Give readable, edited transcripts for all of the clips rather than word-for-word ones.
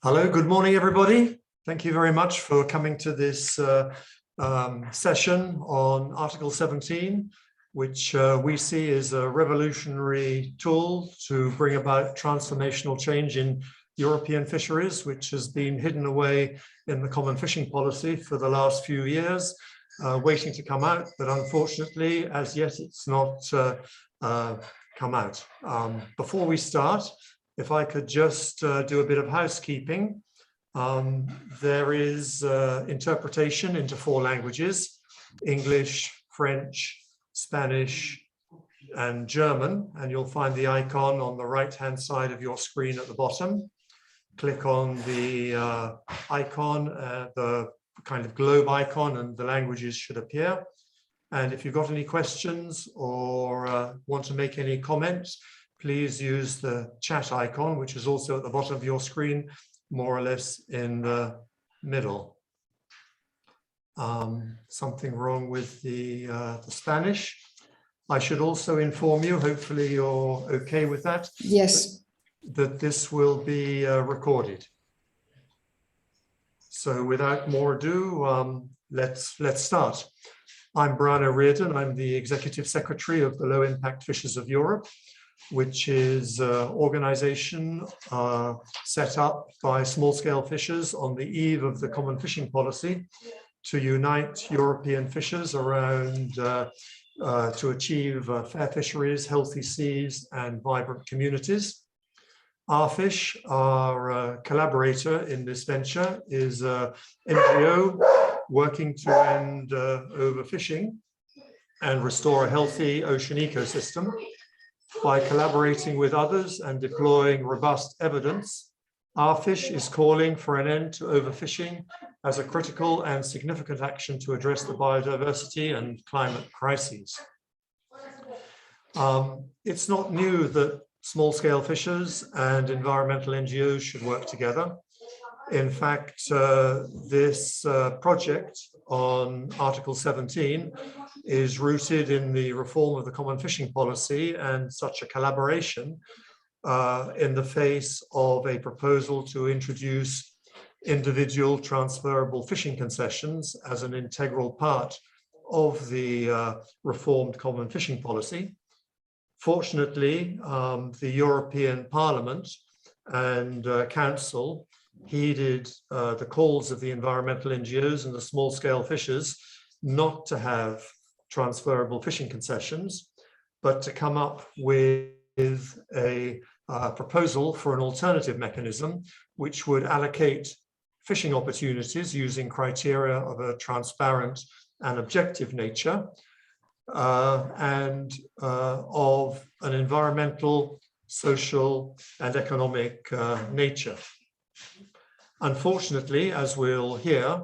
Hello, good morning, everybody. Thank you very much for coming to this session on Article 17, which we see as a revolutionary tool to bring about transformational change in European fisheries, which has been hidden away in the Common Fishing Policy for the last few years, waiting to come out. But unfortunately, as yet, it's not come out. Before we start, if I could just do a bit of housekeeping. There is interpretation into 4 languages: English, French, Spanish, and German. And you'll find the icon on the right-hand side of your screen at the bottom. Click on the icon, the kind of globe icon, and the languages should appear. And if you've got any questions or want to make any comments, please use the chat icon, which is also at the bottom of your screen, more or less in the middle. Something wrong with the Spanish. I should also inform you, hopefully you're okay with that. Yes. That this will be recorded. So without more ado, let's start. I'm Brian O'Riordan. I'm the Executive Secretary of the Low Impact Fishers of Europe, which is an organization set up by small-scale fishers on the eve of the Common Fishing Policy to unite European fishers around to achieve fair fisheries, healthy seas, and vibrant communities. Arfish, our collaborator in this venture, is an NGO working to end overfishing and restore a healthy ocean ecosystem. By collaborating with others and deploying robust evidence, Arfish is calling for an end to overfishing as a critical and significant action to address the biodiversity and climate crises. It's not new that small-scale fishers and environmental NGOs should work together. In fact, this project on Article 17 is rooted in the reform of the Common Fishing Policy, and such a collaboration in the face of a proposal to introduce individual transferable fishing concessions as an integral part of the reformed Common Fishing Policy. Fortunately, the European Parliament and Council heeded the calls of the environmental NGOs and the small-scale fishers not to have transferable fishing concessions, but to come up with a proposal for an alternative mechanism which would allocate fishing opportunities using criteria of a transparent and objective nature and of an environmental, social, and economic nature. Unfortunately, as we'll hear,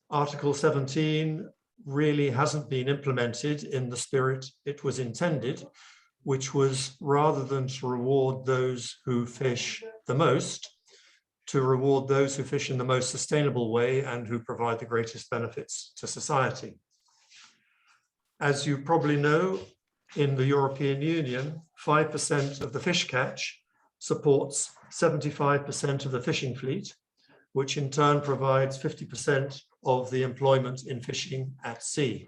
Article 17 really hasn't been implemented in the spirit it was intended, which was, rather than to reward those who fish the most, to reward those who fish in the most sustainable way and who provide the greatest benefits to society. As you probably know, in the European Union, 5% of the fish catch supports 75% of the fishing fleet, which in turn provides 50% of the employment in fishing at sea.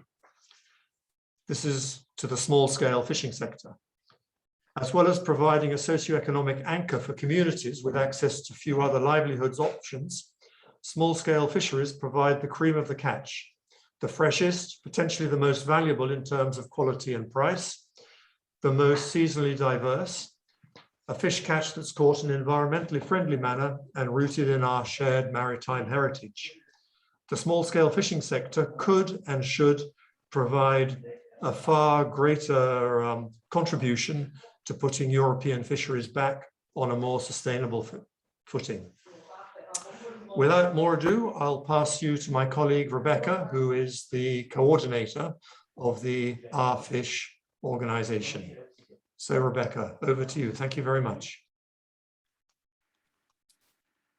This is to the small-scale fishing sector. As well as providing a socioeconomic anchor for communities with access to few other livelihoods options, small-scale fisheries provide the cream of the catch, the freshest, potentially the most valuable in terms of quality and price, the most seasonally diverse, a fish catch that's caught in an environmentally friendly manner and rooted in our shared maritime heritage. The small-scale fishing sector could and should provide a far greater contribution to putting European fisheries back on a more sustainable footing. Without more ado, I'll pass you to my colleague Rebecca, who is the coordinator of the Arfish organization. So Rebecca, over to you. Thank you very much.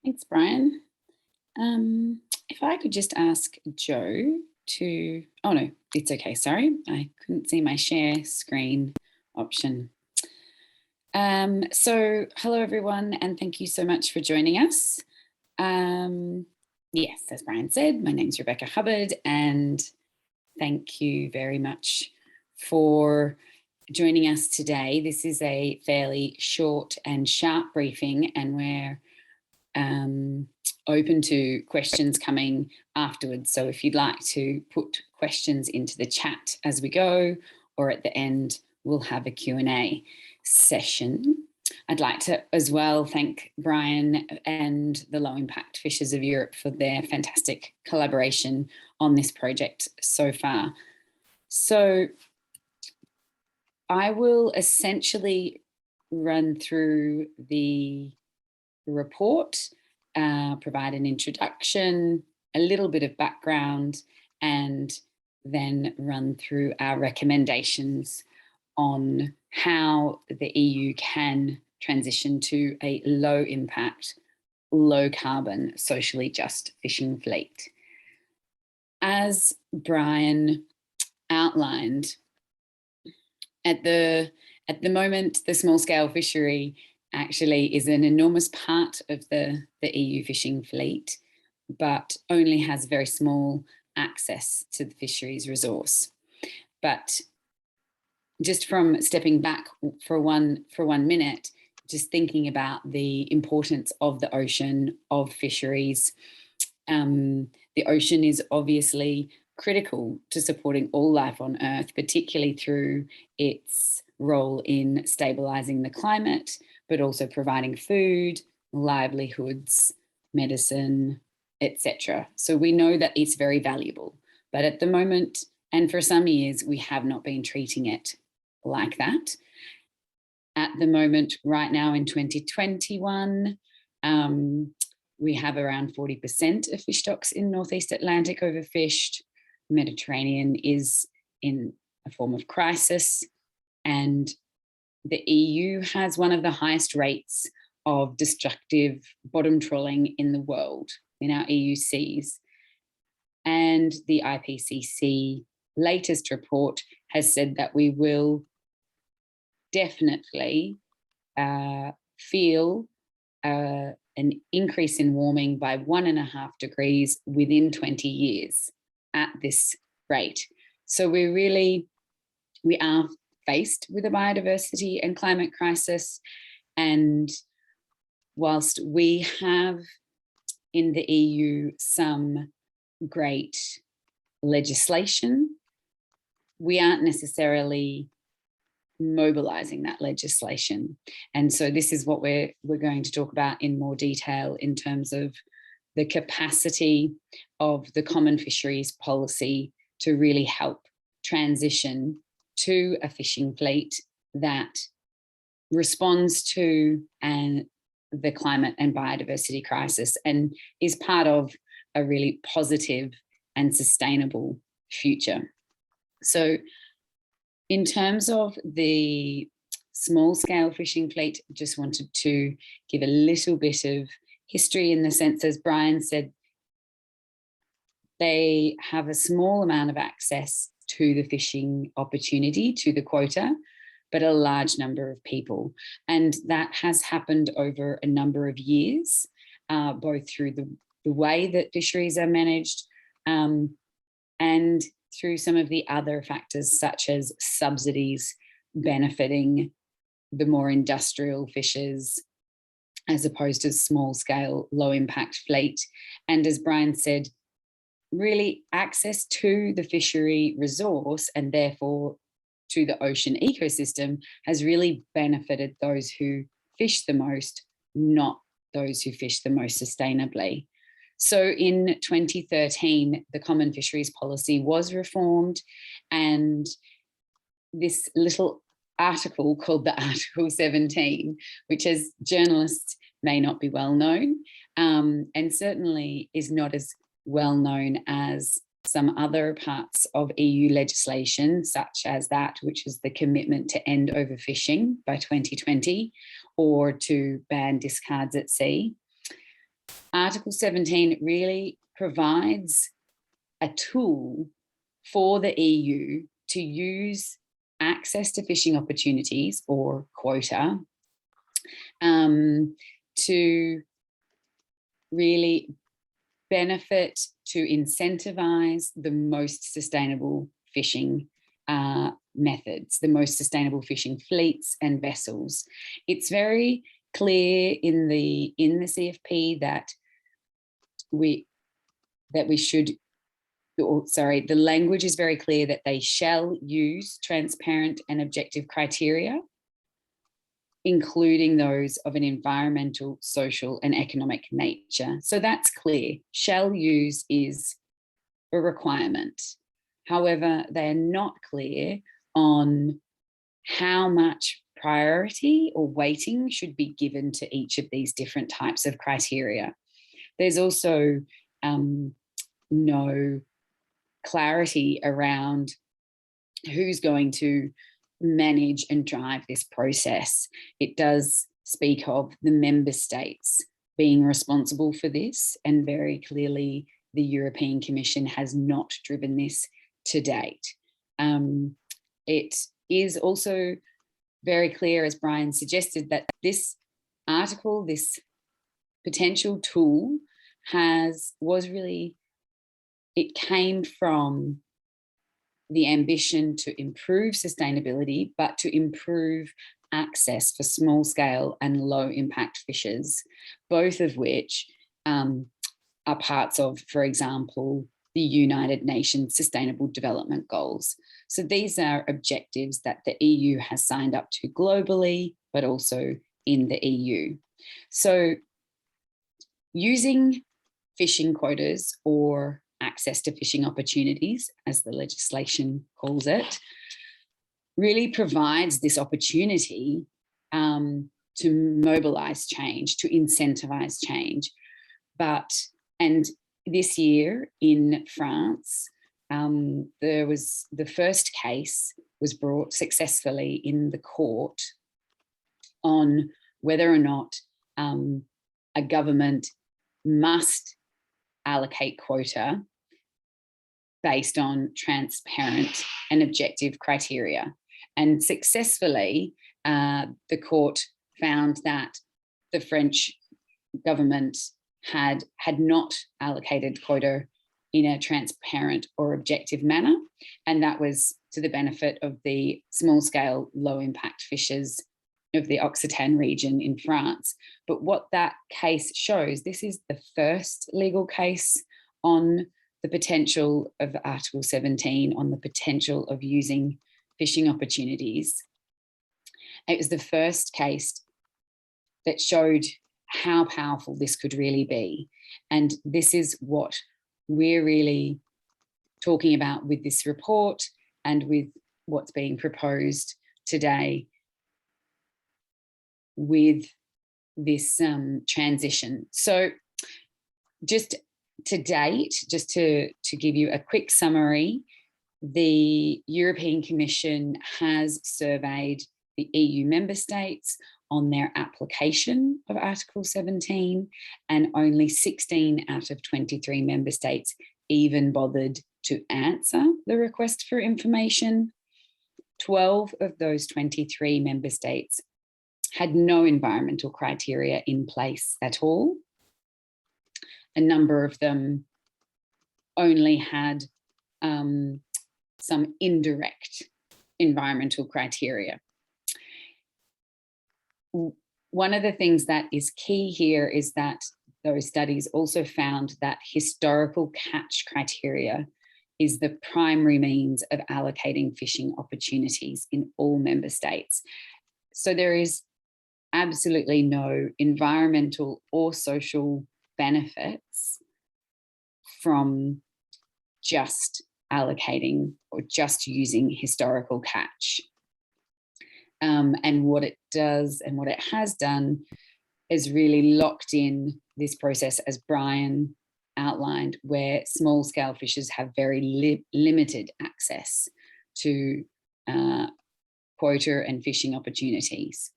Thanks, Brian. If I could just ask Joe to, oh no, it's okay, sorry. I couldn't see my share screen option. So hello everyone, and thank you so much for joining us. Yes, as Brian said, my name's Rebecca Hubbard, and thank you very much for joining us today. This is a fairly short and sharp briefing, and we're open to questions coming afterwards. So if you'd like to put questions into the chat as we go, or at the end, we'll have a Q&A session. I'd like to as well thank Brian and the Low Impact Fishers of Europe for their fantastic collaboration on this project so far. So I will essentially run through the report, provide an introduction, a little bit of background, and then run through our recommendations on how the EU can transition to a low impact, low carbon, socially just fishing fleet. As Brian outlined, at the moment, the small scale fishery actually is an enormous part of the EU fishing fleet, but only has very small access to the fisheries resource. But just from stepping back for one minute, just thinking about the importance of the ocean, of fisheries. The ocean is obviously critical to supporting all life on Earth, particularly through its role in stabilising the climate, but also providing food, livelihoods, medicine, etc. So we know that it's very valuable, but at the moment, and for some years, we have not been treating it like that. At the moment, right now in 2021, we have around 40% of fish stocks in Northeast Atlantic overfished. Mediterranean is in a form of crisis, and the EU has one of the highest rates of destructive bottom trawling in the world, in our EU seas. And the IPCC latest report has said that we will definitely feel an increase in warming by 1.5 degrees within 20 years at this rate. So we are faced with a biodiversity and climate crisis. And whilst we have in the EU some great legislation, we aren't necessarily mobilizing that legislation. And so this is what we're going to talk about in more detail in terms of the capacity of the Common Fisheries Policy to really help transition to a fishing fleet that responds to the climate and biodiversity crisis and is part of a really positive and sustainable future. So in terms of the small scale fishing fleet, just wanted to give a little bit of history in the sense, as Brian said, they have a small amount of access to the fishing opportunity, to the quota, but a large number of people. And that has happened over a number of years, both through the way that fisheries are managed and through some of the other factors such as subsidies benefiting the more industrial fishers as opposed to small scale, low impact fleet. And as Brian said, really access to the fishery resource and therefore to the ocean ecosystem has really benefited those who fish the most, not those who fish the most sustainably. So in 2013, the Common Fisheries Policy was reformed, and this little article called the Article 17, which as journalists may not be well known, and certainly is not as well known as some other parts of EU legislation, such as that which is the commitment to end overfishing by 2020 or to ban discards at sea. Article 17 really provides a tool for the EU to use access to fishing opportunities or quota to really benefit to incentivize the most sustainable fishing methods, the most sustainable fishing fleets and vessels. It's very clear in the CFP that the language is very clear that they shall use transparent and objective criteria, including those of an environmental, social, and economic nature. So that's clear. Shall use is a requirement. However, they're not clear on how much priority or weighting should be given to each of these different types of criteria. There's also no clarity around who's going to manage and drive this process. It does speak of the member states being responsible for this, and very clearly the European Commission has not driven this to date. It is also very clear, as Brian suggested, that this article, this potential tool it came from the ambition to improve sustainability, but to improve access for small scale and low impact fishers, both of which are parts of, for example, the United Nations Sustainable Development Goals. So these are objectives that the EU has signed up to globally, but also in the EU. So using fishing quotas, or access to fishing opportunities, as the legislation calls it, really provides this opportunity to mobilize change, to incentivize change. And this year in France, there was the first case was brought successfully in the court on whether or not a government must allocate quota based on transparent and objective criteria. And successfully, the court found that the French government had not allocated quota in a transparent or objective manner, and that was to the benefit of the small-scale, low-impact fishers of the Occitane region in France. But what that case shows, this is the first legal case on the potential of Article 17, on the potential of using fishing opportunities. It was the first case that showed how powerful this could really be. And this is what we're really talking about with this report and with what's being proposed today with this transition. So just to date, just to give you a quick summary, the European Commission has surveyed the EU member states on their application of Article 17, and only 16 out of 23 member states even bothered to answer the request for information. 12 of those 23 member states had no environmental criteria in place at all. A number of them only had some indirect environmental criteria. One of the things that is key here is that those studies also found that historical catch criteria is the primary means of allocating fishing opportunities in all member states. So there is absolutely no environmental or social benefits from just allocating or just using historical catch. And what it does and what it has done is really locked in this process, as Brian outlined, where small scale fishers have very limited access to quota and fishing opportunities.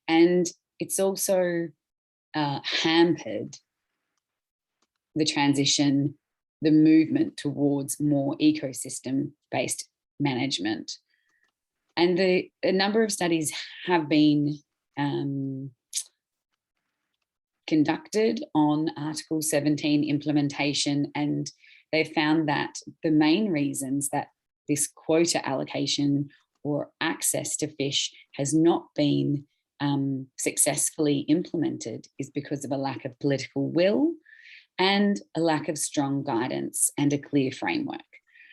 And it's also hampered the transition, the movement towards more ecosystem-based management. And a number of studies have been conducted on Article 17 implementation, and they found that the main reasons that this quota allocation or access to fish has not been successfully implemented is because of a lack of political will and a lack of strong guidance and a clear framework.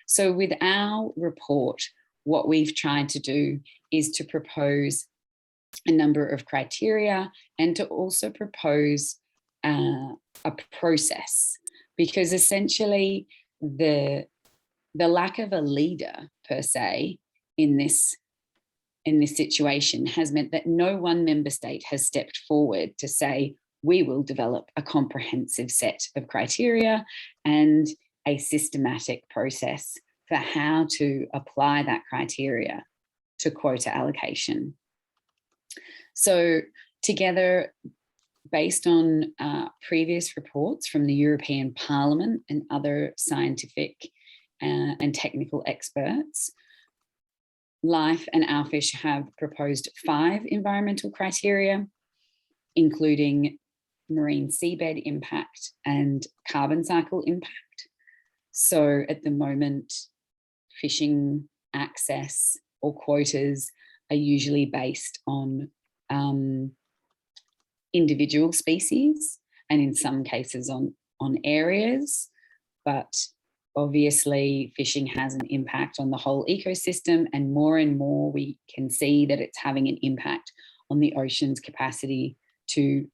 So with our report, what we've tried to do is to propose a number of criteria and to also propose a process, because essentially the lack of a leader per se in this situation has meant that no one member state has stepped forward to say, we will develop a comprehensive set of criteria and a systematic process for how to apply that criteria to quota allocation. So together, based on previous reports from the European Parliament and other scientific and technical experts, Life and Our Fish have proposed 5 environmental criteria, including marine seabed impact and carbon cycle impact. So at the moment, fishing access or quotas are usually based on individual species and in some cases on areas, but obviously fishing has an impact on the whole ecosystem, and more we can see that it's having an impact on the ocean's capacity to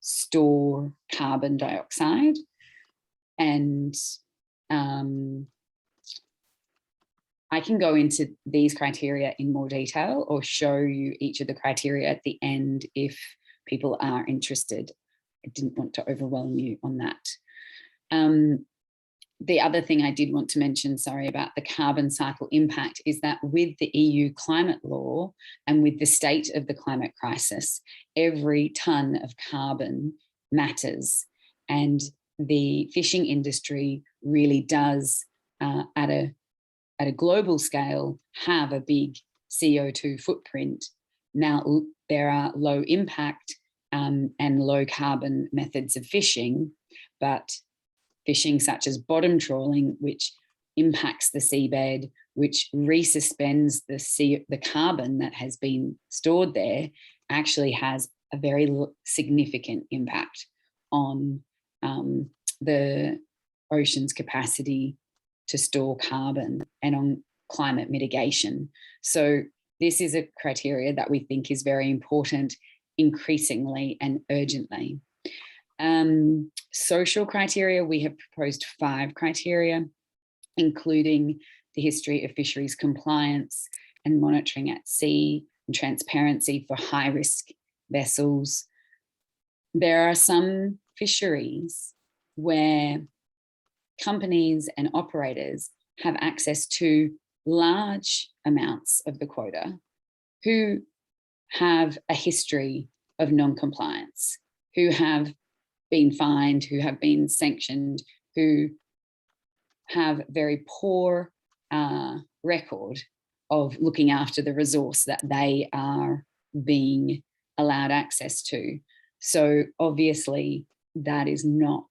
store carbon dioxide. And I can go into these criteria in more detail or show you each of the criteria at the end if people are interested. I didn't want to overwhelm you on that. The other thing I did want to mention, sorry, about the carbon cycle impact is that with the EU climate law and with the state of the climate crisis, every tonne of carbon matters. And the fishing industry really does, at a global scale, have a big CO2 footprint. Now, there are low impact and low carbon methods of fishing, but fishing such as bottom trawling, which impacts the seabed, which resuspends the carbon that has been stored there, actually has a very significant impact on the ocean's capacity to store carbon and on climate mitigation. So this is a criteria that we think is very important increasingly and urgently. Social criteria, we have proposed 5 criteria, including the history of fisheries compliance and monitoring at sea and transparency for high-risk vessels. There are some fisheries where companies and operators have access to large amounts of the quota who have a history of non-compliance, who have been fined, who have been sanctioned, who have very poor record of looking after the resource that they are being allowed access to. So obviously that is not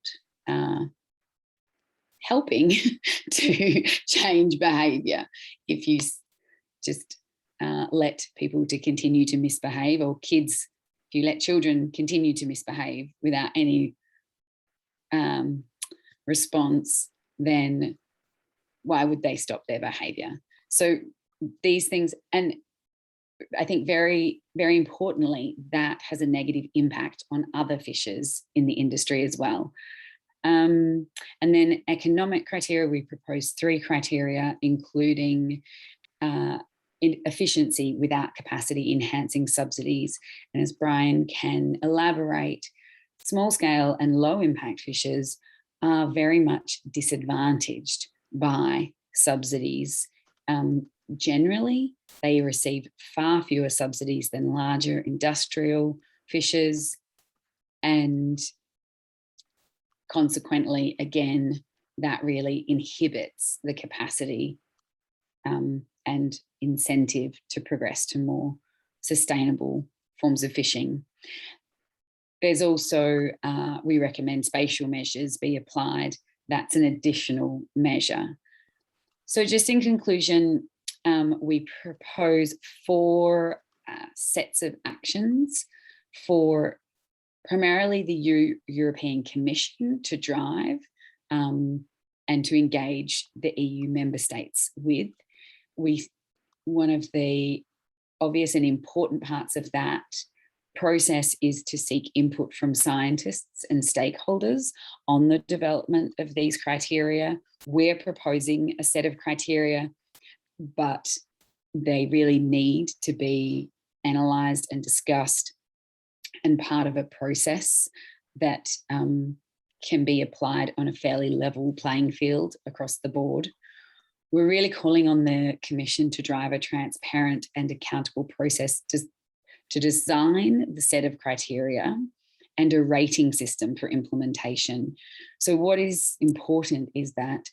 helping to change behaviour if you just let people to continue to misbehave, or kids, if you let children continue to misbehave without any response, then why would they stop their behaviour? So these things, and I think very, very importantly, that has a negative impact on other fishers in the industry as well. And then economic criteria, we proposed 3 criteria, including efficiency without capacity enhancing subsidies. And as Brian can elaborate, small scale and low impact fishers are very much disadvantaged by subsidies. Generally, they receive far fewer subsidies than larger industrial fishers, and consequently, again, that really inhibits the capacity and incentive to progress to more sustainable forms of fishing. There's also, we recommend spatial measures be applied. That's an additional measure. So just in conclusion, we propose 4 sets of actions for primarily the European Commission to drive and to engage the EU member states with. One of the obvious and important parts of that process is to seek input from scientists and stakeholders on the development of these criteria. We're proposing a set of criteria, but they really need to be analysed and discussed and part of a process that can be applied on a fairly level playing field across the board. We're really calling on the Commission to drive a transparent and accountable process to design the set of criteria and a rating system for implementation. So what is important is that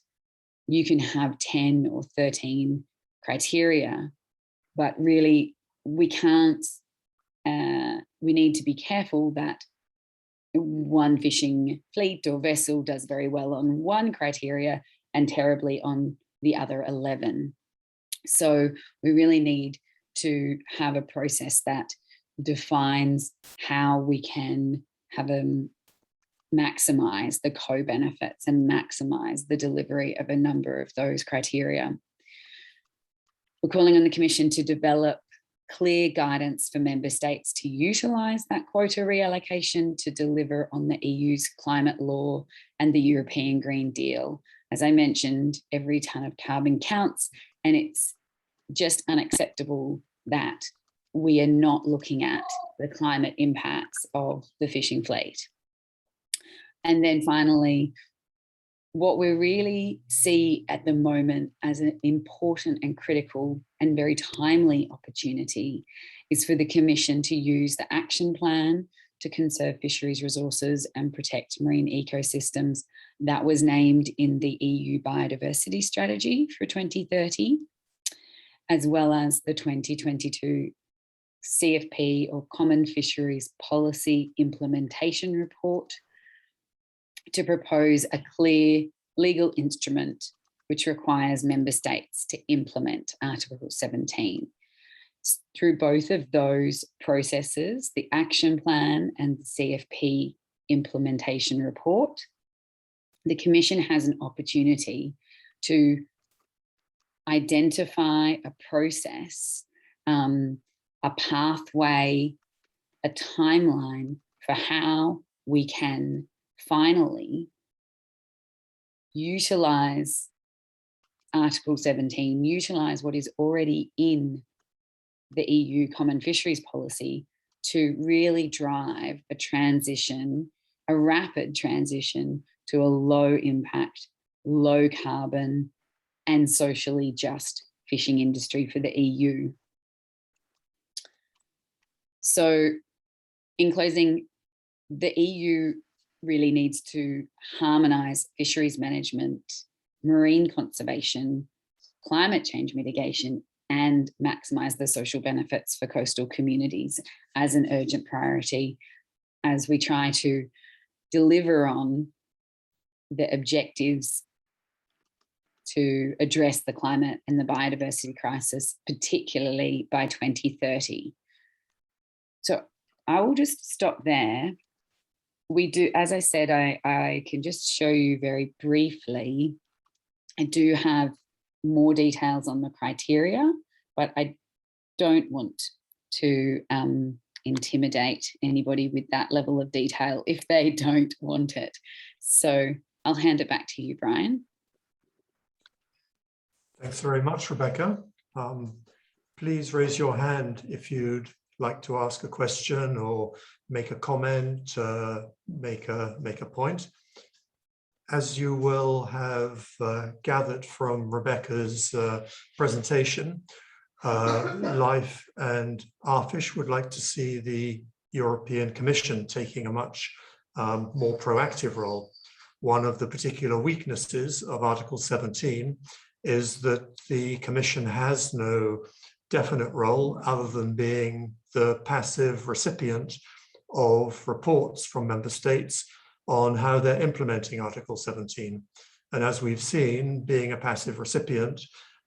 you can have 10 or 13 criteria, but really we can't, we need to be careful that one fishing fleet or vessel does very well on one criteria and terribly on the other 11. So we really need to have a process that defines how we can have maximize the co-benefits and maximize the delivery of a number of those criteria. We're calling on the Commission to develop clear guidance for member states to utilise that quota reallocation to deliver on the EU's climate law and the European Green Deal. As I mentioned, every tonne of carbon counts, and it's just unacceptable that we are not looking at the climate impacts of the fishing fleet. And then finally, what we really see at the moment as an important and critical and very timely opportunity is for the Commission to use the action plan to conserve fisheries resources and protect marine ecosystems that was named in the EU biodiversity strategy for 2030, as well as the 2022 CFP or Common Fisheries Policy implementation report, to propose a clear legal instrument which requires member states to implement Article 17. Through both of those processes, the action plan and the CFP implementation report, the Commission has an opportunity to identify a process, a pathway, a timeline for how we can finally utilise Article 17, utilise what is already in the EU Common Fisheries Policy to really drive a transition, a rapid transition to a low impact, low carbon and socially just fishing industry for the EU. So in closing, the EU really needs to harmonise fisheries management, marine conservation, climate change mitigation, and maximise the social benefits for coastal communities as an urgent priority as we try to deliver on the objectives to address the climate and the biodiversity crisis, particularly by 2030. So I will just stop there. We do, as I said, I can just show you very briefly. I do have more details on the criteria, but I don't want to intimidate anybody with that level of detail if they don't want it. So I'll hand it back to you, Brian. Thanks very much, Rebecca. Please raise your hand if you'd like to ask a question or make a comment, make a point. As you will have gathered from Rebecca's presentation, Life and Arfish would like to see the European Commission taking a much more proactive role. One of the particular weaknesses of Article 17 is that the Commission has no definite role other than being the passive recipient of reports from member states on how they're implementing Article 17. And as we've seen, being a passive recipient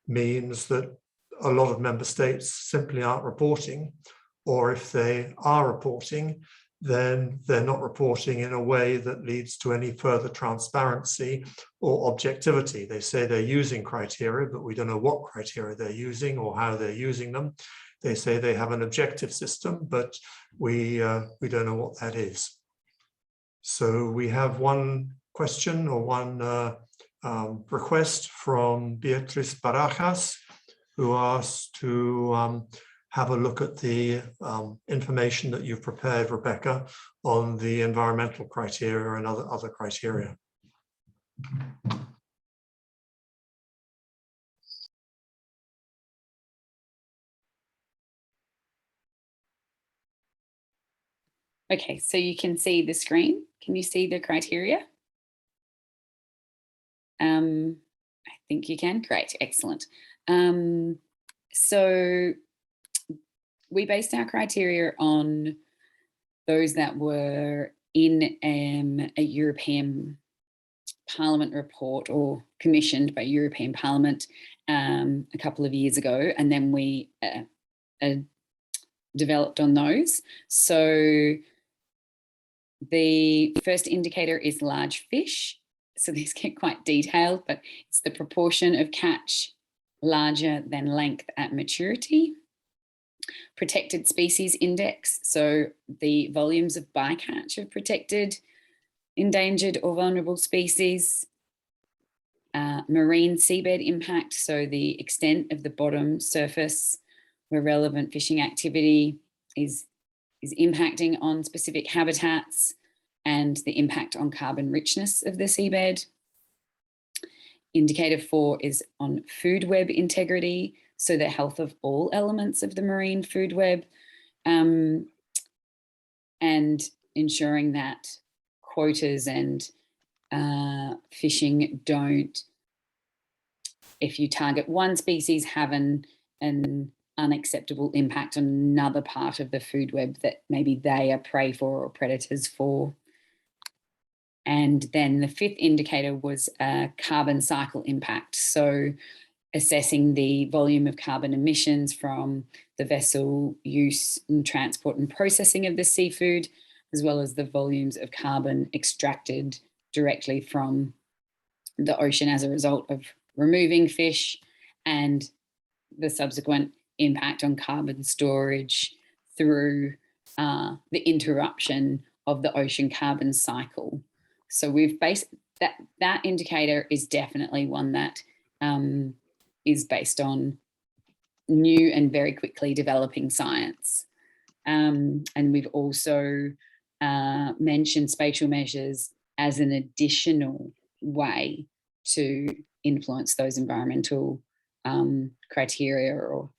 means that a lot of member states simply aren't reporting, or if they are reporting, then they're not reporting in a way that leads to any further transparency or objectivity. They say they're using criteria, but we don't know what criteria they're using or how they're using them. They say they have an objective system, but we don't know what that is. So we have one question or one request from Beatriz Barajas, who asked to have a look at the information that you've prepared, Rebecca, on the environmental criteria and other criteria. Okay, so you can see the screen. Can you see the criteria? I think you can. Great, excellent. So we based our criteria on those that were in a European Parliament report or commissioned by European Parliament a couple of years ago, and then we developed on those. So the first indicator is large fish. So these get quite detailed, but it's the proportion of catch larger than length at maturity. Protected species index, so the volumes of bycatch of protected, endangered or vulnerable species. Marine seabed impact, so the extent of the bottom surface where relevant fishing activity is impacting on specific habitats, and the impact on carbon richness of the seabed. Indicator 4 is on food web integrity, so the health of all elements of the marine food web, and ensuring that quotas and fishing don't, if you target one species, have an unacceptable impact on another part of the food web that maybe they are prey for or predators for. And then the 5th indicator was carbon cycle impact. So assessing the volume of carbon emissions from the vessel use and transport and processing of the seafood, as well as the volumes of carbon extracted directly from the ocean as a result of removing fish, and the subsequent impact on carbon storage through the interruption of the ocean carbon cycle. So we've based that indicator is definitely one that is based on new and very quickly developing science. And we've also mentioned spatial measures as an additional way to influence those environmental criteria, or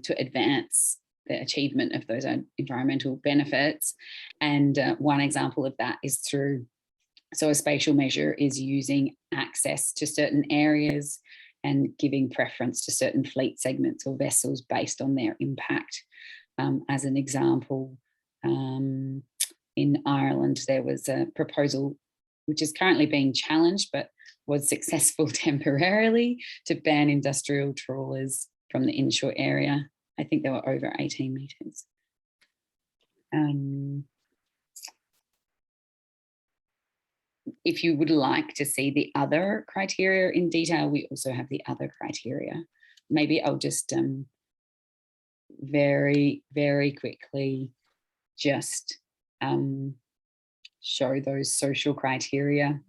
to advance the achievement of those environmental benefits. And one example of that is through, so a spatial measure is using access to certain areas and giving preference to certain fleet segments or vessels based on their impact. As an example, in Ireland, there was a proposal which is currently being challenged, but was successful temporarily, to ban industrial trawlers from the inshore area. I think they were over 18 metres. If you would like to see the other criteria in detail, we also have the other criteria. Maybe I'll just very, very quickly just show those social criteria.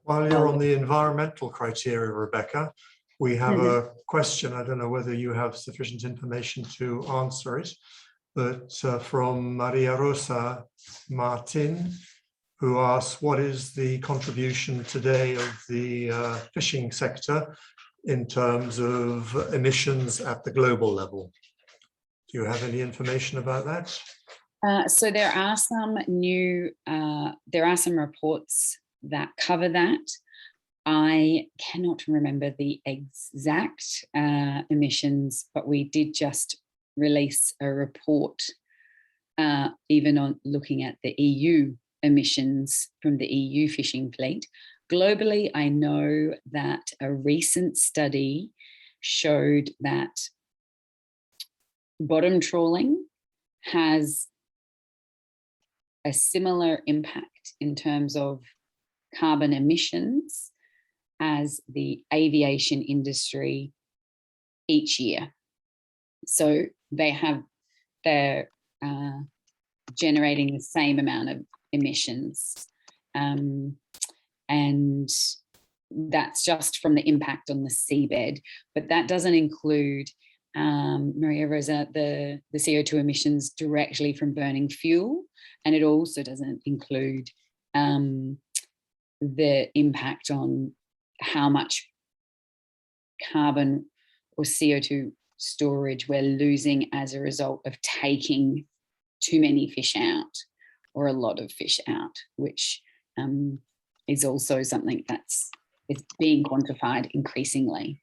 While you're on the environmental criteria, Rebecca, we have a question. I don't know whether you have sufficient information to answer it, but from Maria Rosa Martin, who asks, what is the contribution today of the fishing sector in terms of emissions at the global level? Do you have any information about that? So there are some reports that cover that. I cannot remember the exact emissions, but we did just release a report even on looking at the EU emissions from the EU fishing fleet. Globally, I know that a recent study showed that bottom trawling has a similar impact in terms of carbon emissions as the aviation industry each year. So they're generating the same amount of emissions. And that's just from the impact on the seabed, but that doesn't include, Maria Rosa, the CO2 emissions directly from burning fuel, and it also doesn't include the impact on how much carbon or CO2 storage we're losing as a result of taking too many fish out or a lot of fish out, which is also something that's being quantified increasingly.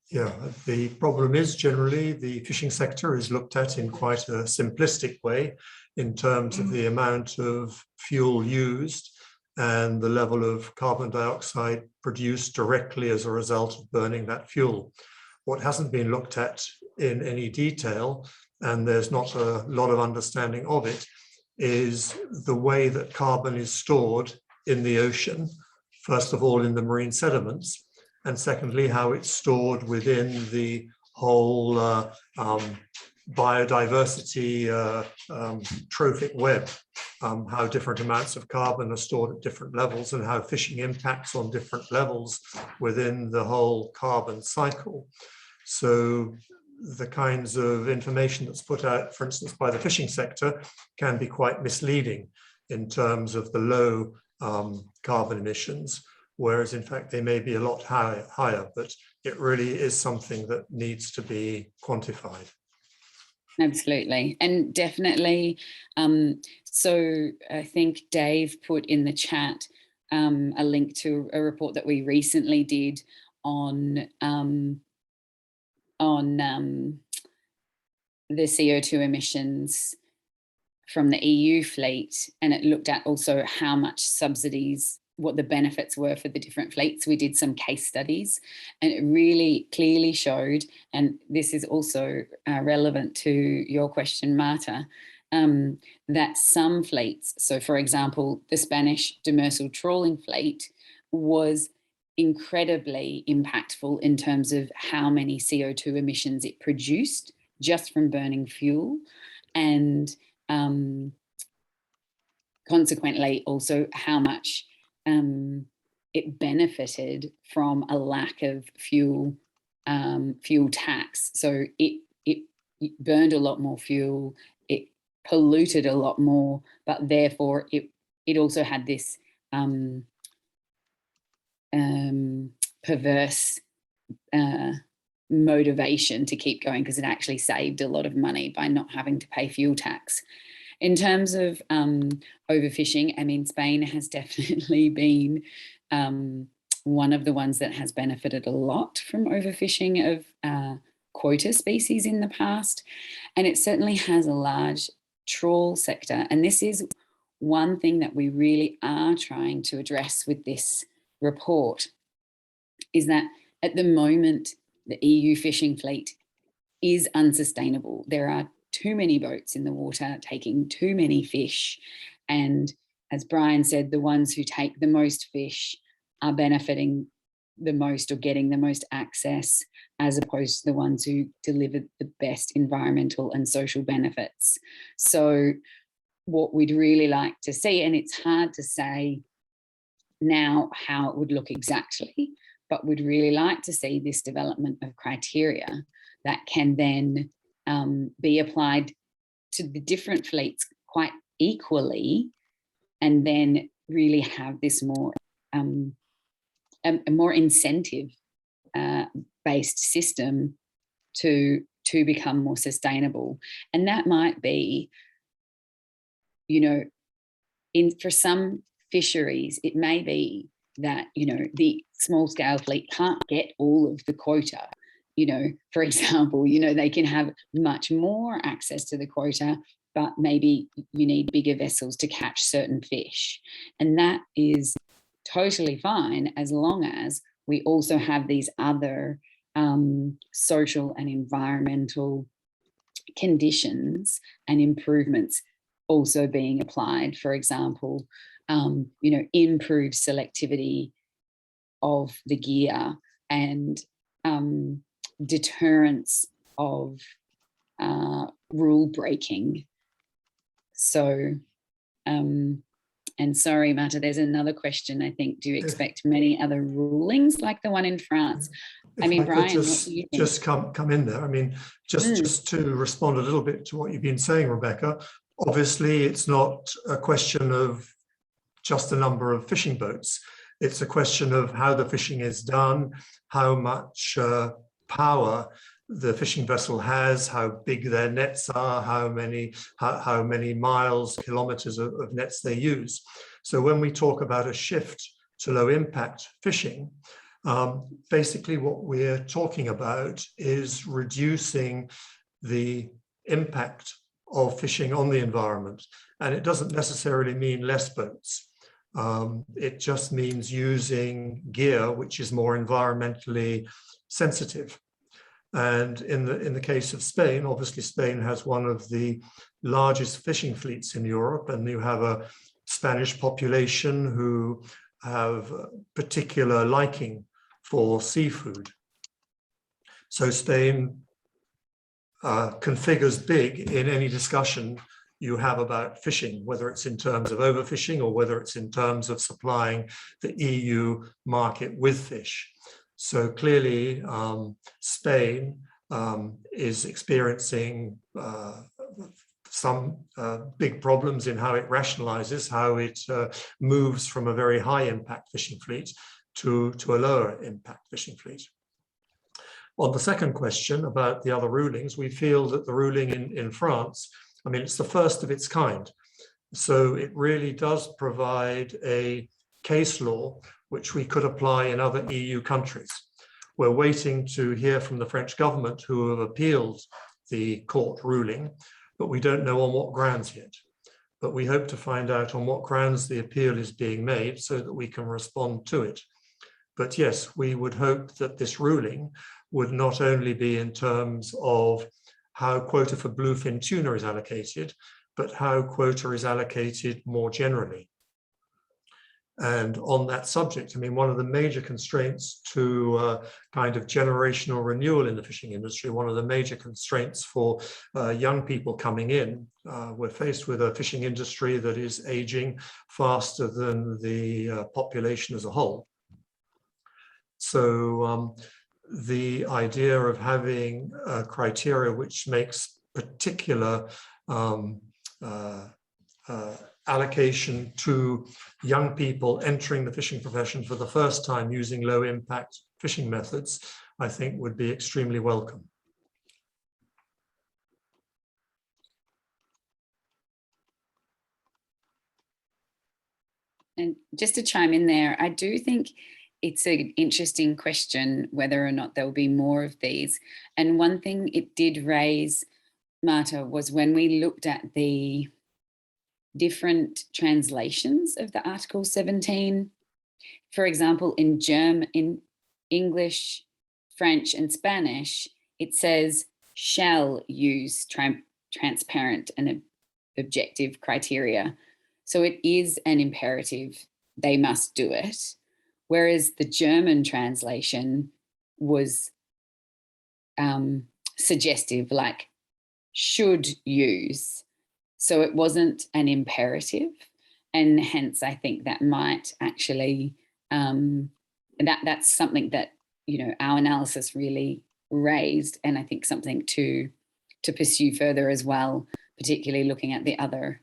Yeah, the problem is generally the fishing sector is looked at in quite a simplistic way in terms of the amount of fuel used and the level of carbon dioxide produced directly as a result of burning that fuel. What hasn't been looked at in any detail, and there's not a lot of understanding of it, is the way that carbon is stored in the ocean, first of all in the marine sediments, and secondly, how it's stored within the whole biodiversity trophic web, how different amounts of carbon are stored at different levels and how fishing impacts on different levels within the whole carbon cycle. So the kinds of information that's put out, for instance, by the fishing sector can be quite misleading in terms of the low carbon emissions, whereas in fact they may be a lot higher, but it really is something that needs to be quantified. Absolutely, and definitely. So I think Dave put in the chat a link to a report that we recently did on the CO2 emissions from the EU fleet, and it looked at also how much subsidies, what the benefits were for the different fleets. We did some case studies, and it really clearly showed, and this is also relevant to your question, Marta, that some fleets, so for example, the Spanish demersal trawling fleet was incredibly impactful in terms of how many CO2 emissions it produced just from burning fuel, and consequently also how much it benefited from a lack of fuel tax. So it burned a lot more fuel, it polluted a lot more, but therefore it also had this perverse motivation to keep going, because it actually saved a lot of money by not having to pay fuel tax. In terms of overfishing, I mean, Spain has definitely been one of the ones that has benefited a lot from overfishing of quota species in the past, and it certainly has a large trawl sector. And this is one thing that we really are trying to address with this report, is that at the moment, the EU fishing fleet is unsustainable. There are too many boats in the water taking too many fish. And as Brian said, the ones who take the most fish are benefiting the most or getting the most access, as opposed to the ones who deliver the best environmental and social benefits. So what we'd really like to see, and it's hard to say now how it would look exactly, but we'd really like to see this development of criteria that can then be applied to the different fleets quite equally, and then really have this more a more incentive based system to become more sustainable. And that might be, you know, for some fisheries, it may be that, you know, the small scale fleet can't get all of the quota. You know, for example, you know, they can have much more access to the quota but maybe you need bigger vessels to catch certain fish. And that is totally fine as long as we also have these other social and environmental conditions and improvements also being applied. For example, improved selectivity of the gear and deterrence of rule breaking. So, and sorry, Marta, there's another question, I think. Do you expect many other rulings like the one in France? I mean, Brian, what do you think? Just come in there. I mean, just to respond a little bit to what you've been saying, Rebecca, obviously it's not a question of just the number of fishing boats. It's a question of how the fishing is done, how much power the fishing vessel has, how big their nets are, how many miles, kilometers of nets they use. So when we talk about a shift to low impact fishing, basically what we're talking about is reducing the impact of fishing on the environment. And it doesn't necessarily mean less boats. It just means using gear which is more environmentally sensitive. And in the case of Spain, obviously Spain has one of the largest fishing fleets in Europe, and you have a Spanish population who have a particular liking for seafood. So Spain configures big in any discussion you have about fishing, whether it's in terms of overfishing or whether it's in terms of supplying the EU market with fish. So clearly, Spain is experiencing some big problems in how it rationalizes, how it moves from a very high impact fishing fleet to a lower impact fishing fleet. On the second question about the other rulings, we feel that the ruling in France, I mean, it's the first of its kind. So it really does provide a case law which we could apply in other EU countries. We're waiting to hear from the French government, who have appealed the court ruling, but we don't know on what grounds yet. But we hope to find out on what grounds the appeal is being made so that we can respond to it. But yes, we would hope that this ruling would not only be in terms of how quota for bluefin tuna is allocated, but how quota is allocated more generally. And on that subject, I mean, one of the major constraints to kind of generational renewal in the fishing industry, one of the major constraints for young people coming in, we're faced with a fishing industry that is aging faster than the population as a whole. So the idea of having criteria which makes particular allocation to young people entering the fishing profession for the first time using low impact fishing methods, I think would be extremely welcome. And just to chime in there, I do think it's an interesting question whether or not there will be more of these. And one thing it did raise, Marta, was when we looked at the different translations of the Article 17. For example, in German, in English, French, and Spanish, it says shall use transparent and objective criteria. So it is an imperative, they must do it. Whereas the German translation was suggestive, like should use. So it wasn't an imperative, and hence I think that might actually, that's something that, you know, our analysis really raised, and I think something to pursue further as well, particularly looking at the other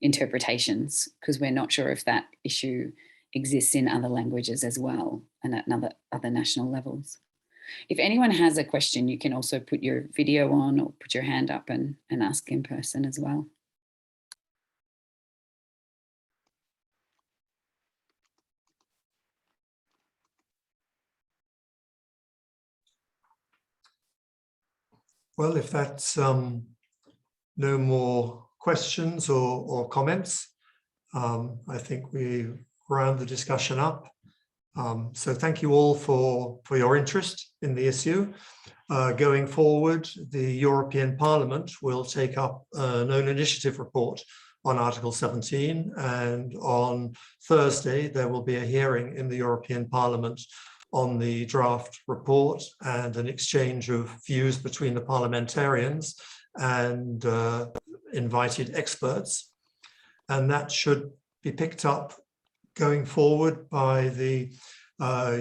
interpretations, because we're not sure if that issue exists in other languages as well and at other national levels. If anyone has a question, you can also put your video on or put your hand up and ask in person as well. Well, if that's no more questions or comments, I think we round the discussion up. So thank you all for your interest in the issue. Going forward, the European Parliament will take up an own initiative report on Article 17, and on Thursday there will be a hearing in the European Parliament on the draft report and an exchange of views between the parliamentarians and invited experts. And that should be picked up going forward by the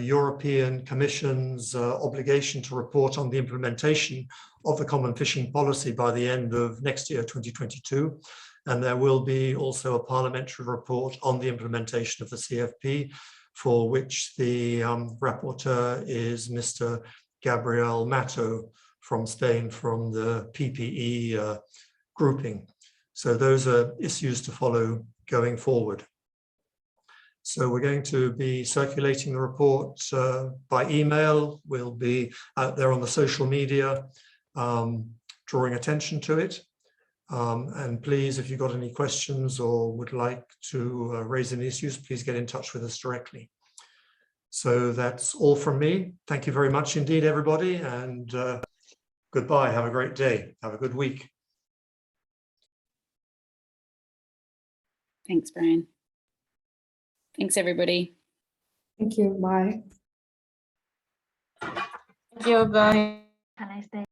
European Commission's obligation to report on the implementation of the Common Fishing Policy by the end of next year, 2022. And there will be also a parliamentary report on the implementation of the CFP, for which the rapporteur is Mr. Gabriel Mato from Spain, from the PPE grouping. So those are issues to follow going forward. So we're going to be circulating the report by email. We'll be out there on the social media, drawing attention to it. And please, if you've got any questions or would like to raise any issues, please get in touch with us directly. So that's all from me. Thank you very much indeed, everybody, and goodbye. Have a great day. Have a good week. Thanks, Brian. Thanks, everybody. Thank you. Bye. Thank you. Bye. Have a nice day.